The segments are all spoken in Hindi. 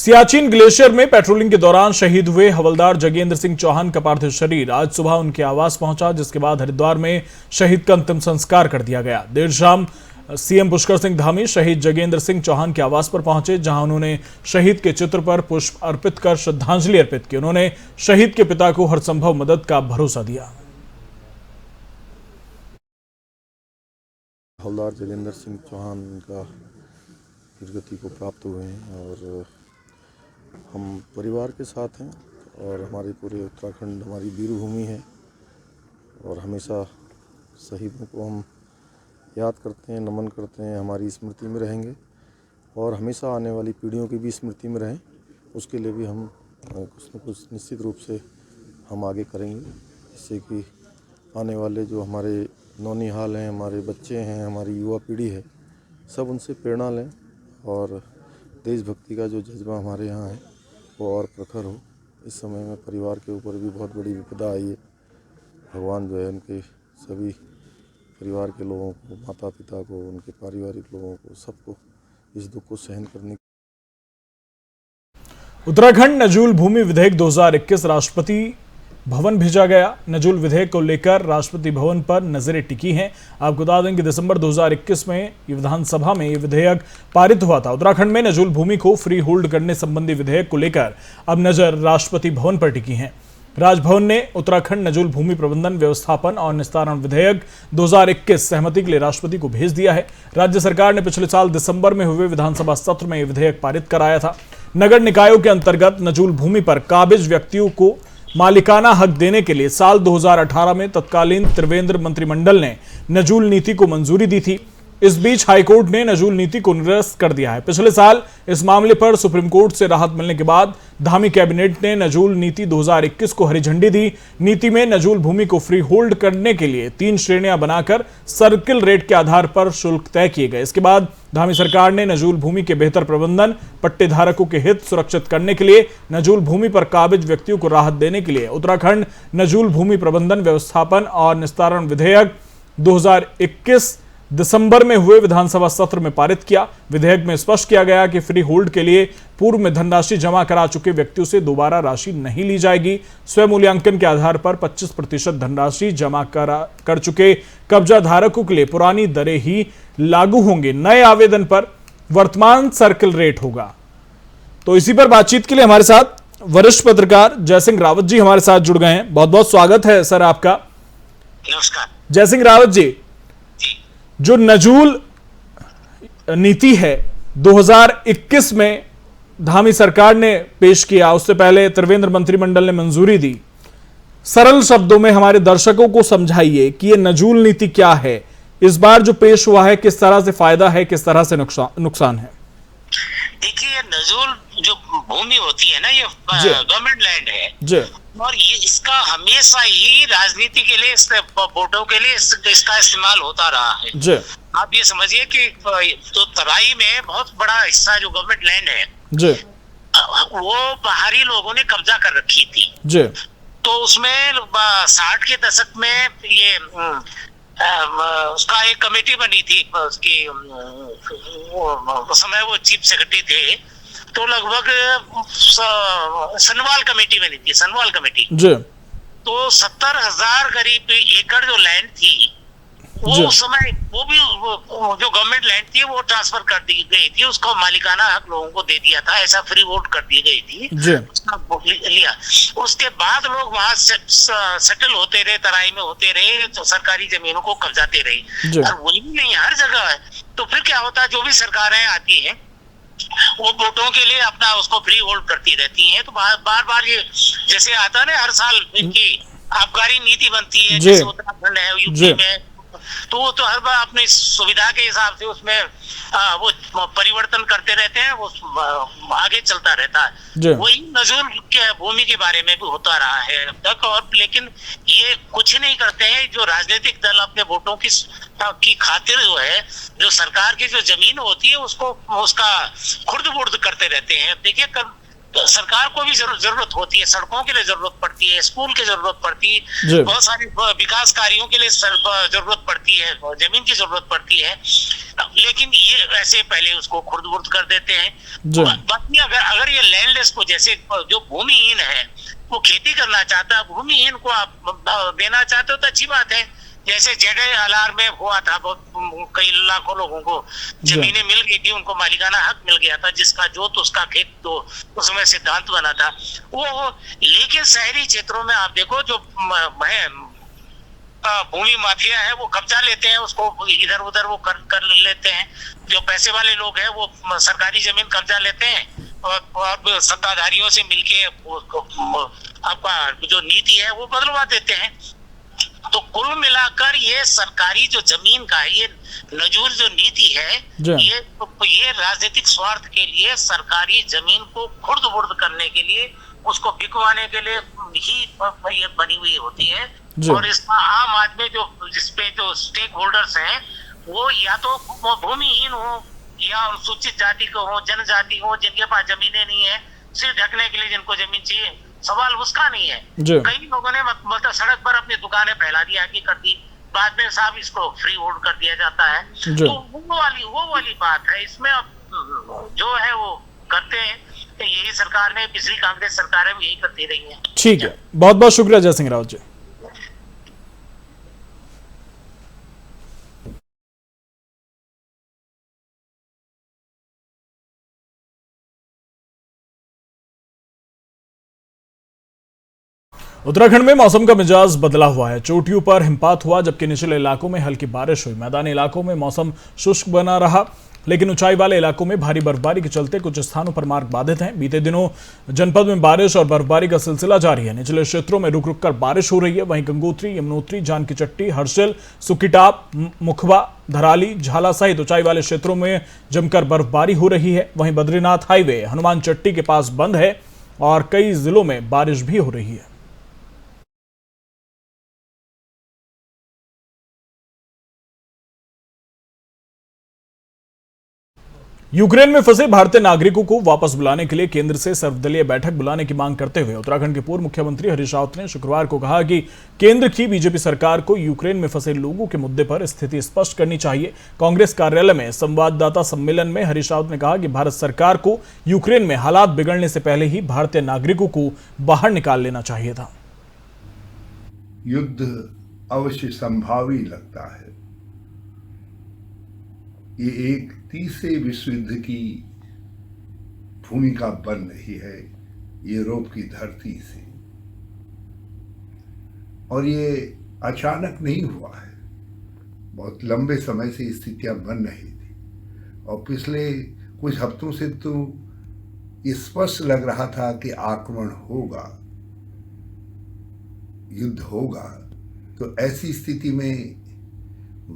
सियाचिन ग्लेशियर में पेट्रोलिंग के दौरान शहीद हुए हवलदार जगेंद्र सिंह चौहान का पार्थिव शरीर आज सुबह उनके आवास पहुंचा, जिसके बाद हरिद्वार में शहीद का अंतिम संस्कार कर दिया गया। देर शाम सीएम पुष्कर सिंह धामी शहीद जगेंद्र सिंह चौहान के आवास पर पहुंचे, जहां उन्होंने शहीद के चित्र पर पुष्प अर्पित कर श्रद्धांजलि अर्पित की। उन्होंने शहीद के पिता को हर संभव मदद का भरोसा दिया। हवलदार जगेंद्र सिंह चौहान का दुर्गति को प्राप्त हुए हैं और हम परिवार के साथ हैं और हमारे पूरे उत्तराखंड हमारी वीरभूमि है और हमेशा शहीदों को हम याद करते हैं, नमन करते हैं, हमारी स्मृति में रहेंगे और हमेशा आने वाली पीढ़ियों की भी स्मृति में रहें, उसके लिए भी हम कुछ न कुछ निश्चित रूप से हम आगे करेंगे, जिससे कि आने वाले जो हमारे नौनिहाल हैं, हमारे बच्चे हैं, हमारी युवा पीढ़ी है, सब उनसे प्रेरणा लें और देशभक्ति का जो जज्बा हमारे यहाँ है वो और प्रखर हो। इस समय में परिवार के ऊपर भी बहुत बड़ी विपदा आई है। भगवान जो है उनके सभी परिवार के लोगों को, माता पिता को, उनके पारिवारिक लोगों को, सबको इस दुख को सहन करने। उत्तराखंड नजूल भूमि विधेयक 2021 राष्ट्रपति भवन भेजा गया। नजूल विधेयक को लेकर राष्ट्रपति भवन पर नजरें टिकी हैं। आपको बता दें कि दिसंबर 2021 में विधानसभा में ये विधेयक पारित हुआ था। उत्तराखंड में नजूल भूमि को फ्री होल्ड करने संबंधी विधेयक को लेकर अब नजर राष्ट्रपति भवन पर टिकी है। राजभवन ने उत्तराखंड नजूल भूमि प्रबंधन, व्यवस्थापन और निस्तारण विधेयक 2021 सहमति के लिए राष्ट्रपति को भेज दिया है। राज्य सरकार ने पिछले साल दिसंबर में हुए विधानसभा सत्र में यह विधेयक पारित कराया था। नगर निकायों के अंतर्गत नजूल भूमि पर काबिज व्यक्तियों को मालिकाना हक देने के लिए साल 2018 में तत्कालीन त्रिवेंद्र मंत्रिमंडल ने नजूल नीति को मंजूरी दी थी। इस बीच हाईकोर्ट ने नजूल नीति को निरस्त कर दिया है। पिछले साल इस मामले पर सुप्रीम कोर्ट से राहत मिलने के बाद धामी कैबिनेट ने नजूल नीति 2021 को हरी झंडी दी। नीति में नजूल भूमि को फ्री होल्ड करने के लिए 3 श्रेणियां बनाकर सर्किल रेट के आधार पर शुल्क तय किए गए। इसके बाद धामी सरकार ने नजूल भूमि के बेहतर प्रबंधन, पट्टेधारकों के हित सुरक्षित करने के लिए नजूल भूमि पर काबिज व्यक्तियों को राहत देने के लिए उत्तराखंड नजूल भूमि प्रबंधन, व्यवस्थापन और निस्तारण विधेयक 2021 दिसंबर में हुए विधानसभा सत्र में पारित किया। विधेयक में स्पष्ट किया गया कि फ्री होल्ड के लिए पूर्व में धनराशि जमा करा चुके व्यक्तियों से दोबारा राशि नहीं ली जाएगी। स्वयं मूल्यांकन के आधार पर 25% धनराशि जमा कर चुके कब्जा धारकों के लिए पुरानी दरें ही लागू होंगे। नए आवेदन पर वर्तमान सर्किल रेट होगा। तो इसी पर बातचीत के लिए हमारे साथ वरिष्ठ पत्रकार जयसिंह रावत जी हमारे साथ जुड़ गए हैं। बहुत बहुत स्वागत है सर आपका। नमस्कार। जयसिंह रावत जी, जो नजूल नीति है 2021 में धामी सरकार ने पेश किया, उससे पहले त्रिवेंद्र मंत्रिमंडल ने मंजूरी दी। सरल शब्दों में हमारे दर्शकों को समझाइए कि ये नजूल नीति क्या है, इस बार जो पेश हुआ है किस तरह से फायदा है, किस तरह से नुकसान है। देखिए, नजूल जो भूमि होती है ना, ये गवर्नमेंट लैंड है जी। और ये इसका हमेशा ही राजनीति के लिए, वोटों के लिए इसका इस्तेमाल होता रहा है जी। आप ये समझिए कि तो तराई में बहुत बड़ा हिस्सा जो गवर्नमेंट लैंड है जी, वो बाहरी लोगों ने कब्जा कर रखी थी जी। तो उसमें 60 के दशक में ये उसका एक कमेटी बनी थी, उसकी उस समय वो चीफ सेक्रेटरी थे, तो लगभग सनवाल कमेटी बनी थी, सनवाल कमेटी जी। तो 70,000 करीब एकड़ जो लैंड थी वो उस समय वो जो गवर्नमेंट लैंड थी वो ट्रांसफर कर दी गई थी, उसको मालिकाना हक लोगों को दे दिया था, ऐसा फ्री वोट कर दी गई थी लिया। उसके बाद लोग वहां सेटल होते रहे, तराई में होते रहे, तो सरकारी जमीनों को कब्जाते रहे। और वही नहीं, हर जगह है। तो फिर क्या होता है, जो भी सरकारें आती हैं वो वोटों के लिए अपना उसको फ्री होल्ड करती रहती हैं। तो बार बार ये जैसे आता है ना, हर साल इनकी आबकारी नीति बनती है, जैसे उत्तराखंड है, यूपी में, तो हर बार अपनी सुविधा के हिसाब से उसमें वो परिवर्तन करते रहते हैं, वो आगे चलता रहता है। वही नजूल के भूमि के बारे में भी होता रहा है अब तक। और लेकिन ये कुछ नहीं करते हैं, जो राजनीतिक दल अपने वोटों की खातिर जो है, जो सरकार की जो जमीन होती है उसको उसका खुर्द बुर्द करते रहते हैं। देखिए, सरकार को भी जरूरत होती है, सड़कों के लिए जरूरत पड़ती है, स्कूल की जरूरत पड़ती है, बहुत सारे विकास कार्यों के लिए जरूरत पड़ती है, जमीन की जरूरत पड़ती है। लेकिन ये ऐसे पहले उसको खुर्द-बुर्द कर देते हैं। बाकी अगर ये लैंडलेस को, जैसे जो भूमिहीन है वो खेती करना चाहता है, भूमिहीन को आप देना चाहते हो तो अच्छी बात है। जैसे जेडे-आलार में हुआ था, कई लाखों लोगों को जमीनें मिल गई थी, उनको मालिकाना हक मिल गया था, जिसका जोत उसका खेत, तो उसमें सिद्धांत बना था वो। लेकिन शहरी क्षेत्रों में आप देखो, जो भूमि माफिया है वो कब्जा लेते हैं, उसको इधर उधर वो कर लेते हैं। जो पैसे वाले लोग हैं वो सरकारी जमीन कब्जा लेते हैं और सत्ताधारियों से मिलके आपका जो नीति है वो बदलवा देते हैं। तो कुल मिलाकर ये सरकारी जो जमीन का है, ये नजूल जो नीति है, ये राजनीतिक स्वार्थ के लिए सरकारी जमीन को खुर्द-बुर्द करने के लिए, उसको बिकवाने के लिए ही ये बनी हुई होती है। और इसका आम आदमी जिसपे जो स्टेक होल्डर्स हैं वो या तो भूमिहीन हो या अनुसूचित जाति को हो, जनजाति हो, जिनके पास जमीनें नहीं है, सिर्फ ढकने के लिए जिनको जमीन चाहिए, सवाल उसका नहीं है। कई लोगों ने मतलब सड़क पर अपनी दुकानें फैला दी, आगे कर दी, बाद में साहब इसको फ्री होल्ड कर दिया जाता है। तो वो वाली बात है। इसमें अब जो है वो करते हैं, तो यही सरकार ने, पिछली कांग्रेस सरकारें भी यही करती रही है। ठीक है, बहुत बहुत शुक्रिया जय सिंह रावत जी। उत्तराखंड में मौसम का मिजाज बदला हुआ है। चोटियों पर हिमपात हुआ, जबकि निचले इलाकों में हल्की बारिश हुई। मैदानी इलाकों में मौसम शुष्क बना रहा, लेकिन ऊंचाई वाले इलाकों में भारी बर्फबारी के चलते कुछ स्थानों पर मार्ग बाधित हैं। बीते दिनों जनपद में बारिश और बर्फबारी का सिलसिला जारी है। निचले क्षेत्रों में रुक रुक कर बारिश हो रही है। वहीं गंगोत्री, यमुनोत्री, जानकी चट्टी, हर्षिल, सुकीटाप, मुखबा, धराली, झाला सहित ऊंचाई वाले क्षेत्रों में जमकर बर्फबारी हो रही है। वहीं बद्रीनाथ हाईवे हनुमान चट्टी के पास बंद है और कई जिलों में बारिश भी हो रही है। यूक्रेन में फंसे भारतीय नागरिकों को वापस बुलाने के लिए केंद्र से सर्वदलीय बैठक बुलाने की मांग करते हुए उत्तराखंड के पूर्व मुख्यमंत्री हरीश रावत ने शुक्रवार को कहा कि केंद्र की बीजेपी सरकार को यूक्रेन में फंसे लोगों के मुद्दे पर स्थिति स्पष्ट करनी चाहिए। कांग्रेस कार्यालय में संवाददाता सम्मेलन में हरीश रावत ने कहा कि भारत सरकार को यूक्रेन में हालात बिगड़ने से पहले ही भारतीय नागरिकों को बाहर निकाल लेना चाहिए था। युद्ध अवश्य संभावी लगता है। ये एक तीसरे विश्व युद्ध की भूमिका बन रही है यूरोप की धरती से, और ये अचानक नहीं हुआ है। बहुत लंबे समय से स्थितियां बन रही थी और पिछले कुछ हफ्तों से तो स्पष्ट लग रहा था कि आक्रमण होगा, युद्ध होगा। तो ऐसी स्थिति में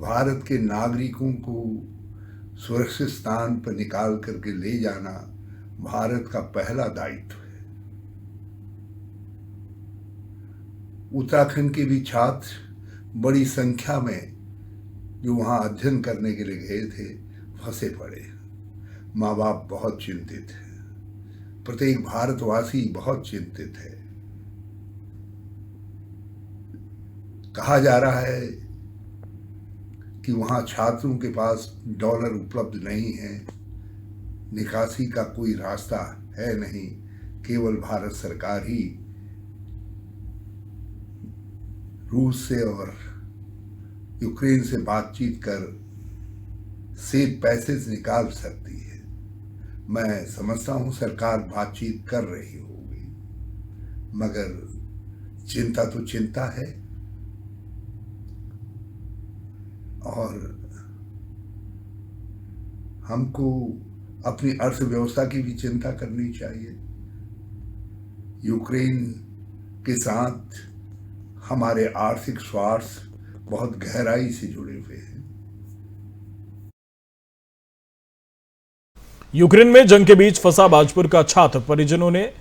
भारत के नागरिकों को सुरक्षित स्थान पर निकाल करके ले जाना भारत का पहला दायित्व है। उत्तराखंड के भी छात्र बड़ी संख्या में जो वहाँ अध्ययन करने के लिए गए थे फंसे पड़े। माँ बाप बहुत चिंतित हैं, प्रत्येक भारतवासी बहुत चिंतित है। कहा जा रहा है कि वहाँ छात्रों के पास डॉलर उपलब्ध नहीं है, निकासी का कोई रास्ता है नहीं, केवल भारत सरकार ही रूस से और यूक्रेन से बातचीत कर सेफ पैसेज निकाल सकती है। मैं समझता हूँ सरकार बातचीत कर रही होगी, मगर चिंता तो चिंता है। और हमको अपनी अर्थव्यवस्था की भी चिंता करनी चाहिए। यूक्रेन के साथ हमारे आर्थिक स्वार्थ बहुत गहराई से जुड़े हुए हैं। यूक्रेन में जंग के बीच फंसा बाजपुर का छात्र परिजनों ने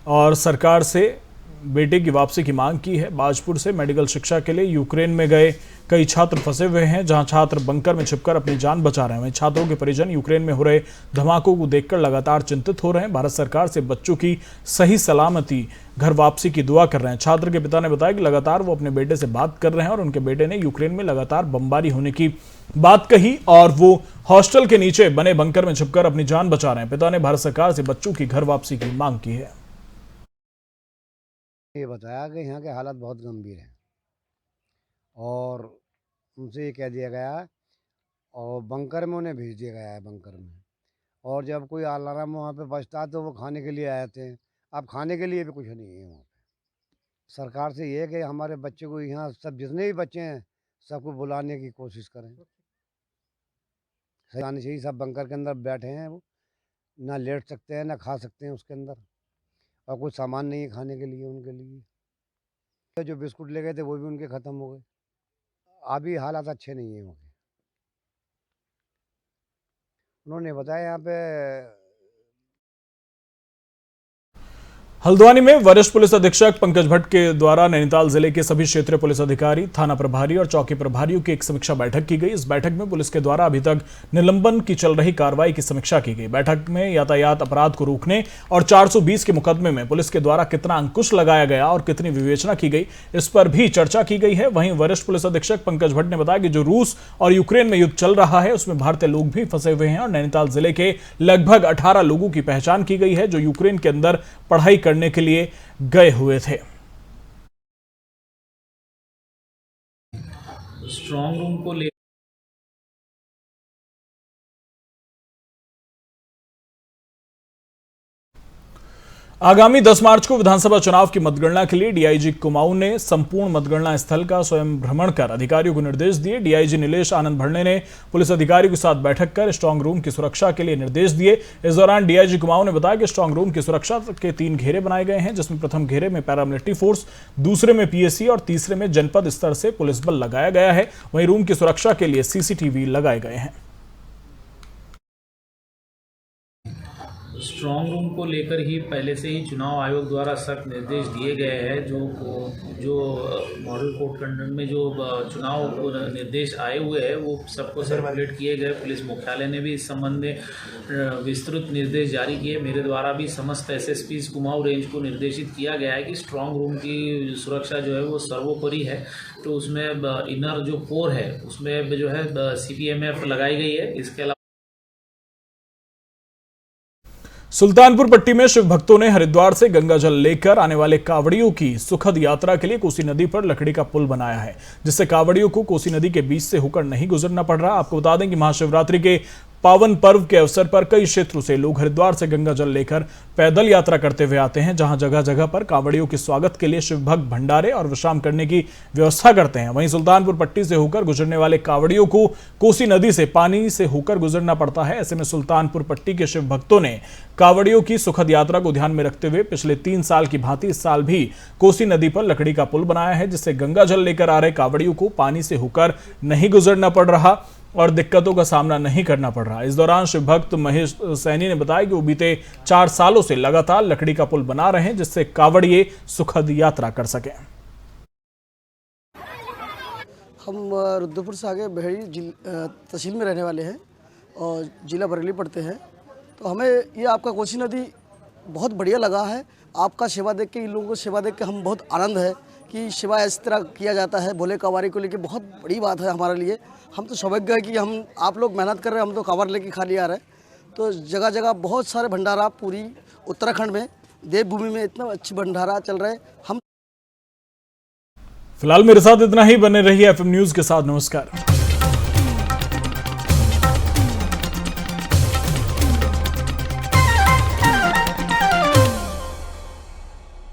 और सरकार से बेटे की वापसी की मांग की है। बाजपुर से मेडिकल शिक्षा के लिए यूक्रेन में गए कई छात्र फंसे हुए हैं, जहां छात्र बंकर में छिपकर अपनी जान बचा रहे हैं। छात्रों के परिजन यूक्रेन में हो रहे धमाकों को देखकर लगातार चिंतित हो रहे हैं। भारत सरकार से बच्चों की सही सलामती घर वापसी की दुआ कर रहे हैं। छात्र के पिता ने बताया कि लगातार वो अपने बेटे से बात कर रहे हैं और उनके बेटे ने यूक्रेन में लगातार बमबारी होने की बात कही और वो हॉस्टल के नीचे बने बंकर में छिपकर अपनी जान बचा रहे हैं। पिता ने भारत सरकार से बच्चों की घर वापसी की मांग की है। ये बताया कि यहाँ के हालात बहुत गंभीर हैं और उनसे ये कह दिया गया है और बंकर में उन्हें भेज दिया गया है बंकर में। और जब कोई अलार्म वहाँ पे बजता है तो वो खाने के लिए आए थे। अब खाने के लिए भी कुछ नहीं है वहाँ पे। सरकार से ये है कि हमारे बच्चे को यहाँ सब जितने भी बच्चे हैं सबको बुलाने की कोशिश करें। आने चाहिए, सब बंकर के अंदर बैठे हैं, वो ना लेट सकते हैं ना खा सकते हैं उसके अंदर, और कुछ सामान नहीं है खाने के लिए उनके लिए। जो बिस्कुट ले गए थे वो भी उनके ख़त्म हो गए। अभी हालात अच्छे नहीं है वहाँ के। उन्होंने बताया यहाँ पे हल्द्वानी में वरिष्ठ पुलिस अधीक्षक पंकज भट्ट के द्वारा नैनीताल जिले के सभी क्षेत्रीय पुलिस अधिकारी, थाना प्रभारी और चौकी प्रभारियों की एक समीक्षा बैठक की गई। इस बैठक में पुलिस के द्वारा अभी तक निलंबन की चल रही कार्रवाई की समीक्षा की गई। बैठक में यातायात अपराध को रोकने और 420 के मुकदमे में पुलिस के द्वारा कितना अंकुश लगाया गया और कितनी विवेचना की गई, इस पर भी चर्चा की गई है। वहीं वरिष्ठ पुलिस अधीक्षक पंकज भट्ट ने बताया कि जो रूस और यूक्रेन में युद्ध चल रहा है उसमें भारतीय लोग भी फंसे हुए हैं और नैनीताल जिले के लगभग 18 लोगों की पहचान की गई है जो यूक्रेन के अंदर पढ़ाई करने के लिए गए हुए थे। स्ट्रांग रूम को ले आगामी 10 मार्च को विधानसभा चुनाव की मतगणना के लिए डीआईजी कुमाऊं ने संपूर्ण मतगणना स्थल का स्वयं भ्रमण कर अधिकारियों को निर्देश दिए। डीआईजी नीलेश आनंद भरणे ने पुलिस अधिकारियों के साथ बैठक कर स्ट्रांग रूम की सुरक्षा के लिए निर्देश दिए। इस दौरान डीआईजी कुमाऊं ने बताया कि स्ट्रांग रूम की सुरक्षा के 3 घेरे बनाए गए हैं, जिसमें प्रथम घेरे में पैरामिलिट्री फोर्स, दूसरे में पीएसी और तीसरे में जनपद स्तर से पुलिस बल लगाया गया है। वहीं रूम की सुरक्षा के लिए सीसीटीवी लगाए गए हैं। स्ट्रांग रूम को लेकर ही पहले से ही चुनाव आयोग द्वारा सख्त निर्देश दिए गए हैं। जो मॉडल कोड कंडक्ट में जो चुनाव निर्देश आए हुए हैं वो सबको सर्कुलेट किए गए। पुलिस मुख्यालय ने भी इस संबंध में विस्तृत निर्देश जारी किए। मेरे द्वारा भी समस्त एसएसपीज कुमाऊं रेंज को निर्देशित किया गया है कि स्ट्रांग रूम की सुरक्षा जो है वो सर्वोपरि है। तो उसमें इनर जो कोर है उसमें जो है सीपीएमएफ लगाई गई है। इसके अलावा सुल्तानपुर पट्टी में शिव भक्तों ने हरिद्वार से गंगा जल लेकर आने वाले कांवड़ियों की सुखद यात्रा के लिए कोसी नदी पर लकड़ी का पुल बनाया है, जिससे कांवड़ियों को कोसी नदी के बीच से होकर नहीं गुजरना पड़ रहा। आपको बता दें कि महाशिवरात्रि के पावन पर्व के अवसर पर कई क्षेत्रों से लोग हरिद्वार से गंगा जल लेकर पैदल यात्रा करते हुए आते हैं, जहां जगह जगह पर कांवड़ियों के स्वागत के लिए शिव भक्त भंडारे और विश्राम करने की व्यवस्था करते हैं। वहीं सुल्तानपुर पट्टी से होकर गुजरने वाले कांवड़ियों को कोसी नदी से पानी से होकर गुजरना पड़ता है। ऐसे में सुल्तानपुर पट्टी के शिव भक्तों ने कांवड़ियों की सुखद यात्रा को ध्यान में रखते हुए पिछले 3 साल की भांति इस साल भी कोसी नदी पर लकड़ी का पुल बनाया है, जिससे गंगा जल लेकर आ रहे कांवड़ियों को पानी से होकर नहीं गुजरना पड़ रहा और दिक्कतों का सामना नहीं करना पड़ रहा। इस दौरान शिव भक्त महेश सैनी ने बताया कि वो बीते 4 सालों से लगातार लकड़ी का पुल बना रहे हैं, जिससे कांवड़िए सुखद यात्रा कर सकें। हम रुद्रपुर से आगे बहेड़ी तहसील में रहने वाले हैं और जिला बरेली पड़ते हैं। तो हमें ये आपका कोसी नदी बहुत बढ़िया लगा है। आपका सेवा देख के, इन लोगों को सेवा देख के हम बहुत आनंद है कि सेवा इस तरह किया जाता है। भोले कांवड़ी को लेके बहुत बड़ी बात है हमारे लिए। हम तो सौभाग्य है कि हम आप लोग मेहनत कर रहे हैं, हम तो कांवड़ लेके खाली आ रहे हैं। तो जगह जगह बहुत सारे भंडारा, पूरी उत्तराखंड में देवभूमि में इतना अच्छी भंडारा चल रहे हैं। हम फिलहाल मेरे साथ इतना ही। बने रहिए एफएम न्यूज के साथ। नमस्कार।